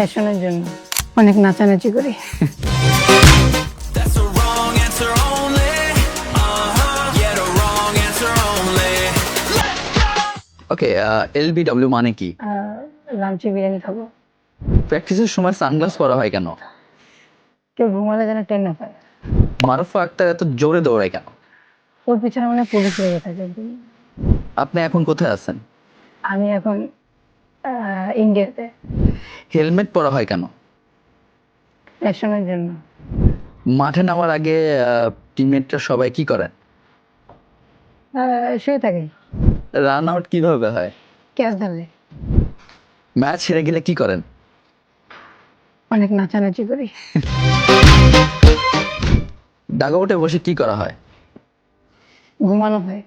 ফ্যাশনের জন্য অনেক নাচানাচি করি। That's a wrong answer only. Yeah, the wrong answer only. Okay, LBW মানে কি? লাঞ্চে বিরিয়ানি খাবো। প্র্যাকটিসের সময় সানগ্লাস পরা হয় কেন? কেউ ঘুমালে যেন টেন না পায়। মারুফা আক্তার এত জোরে দৌড়ায় কেন? ওর পিছনে মানে পুলিশ লেগে থাকে। আপনি এখন কোথায় আছেন? আমি এখন ইন্ডিয়াতে। হেলমেট পরা হয় কেন? ফ্যাশনের জন্য। মাঠে নামার আগে টিমমেটরা সবাই কি করেন? শুয়ে থাকি। রান আউট কিভাবে হয়? ক্যাচ ধরলে ম্যাচ হেরে গেলে কি করেন? অনেক নাচানাচি করি। ডাগআউটে বসে কি করা হয়? ঘুমানো হয়।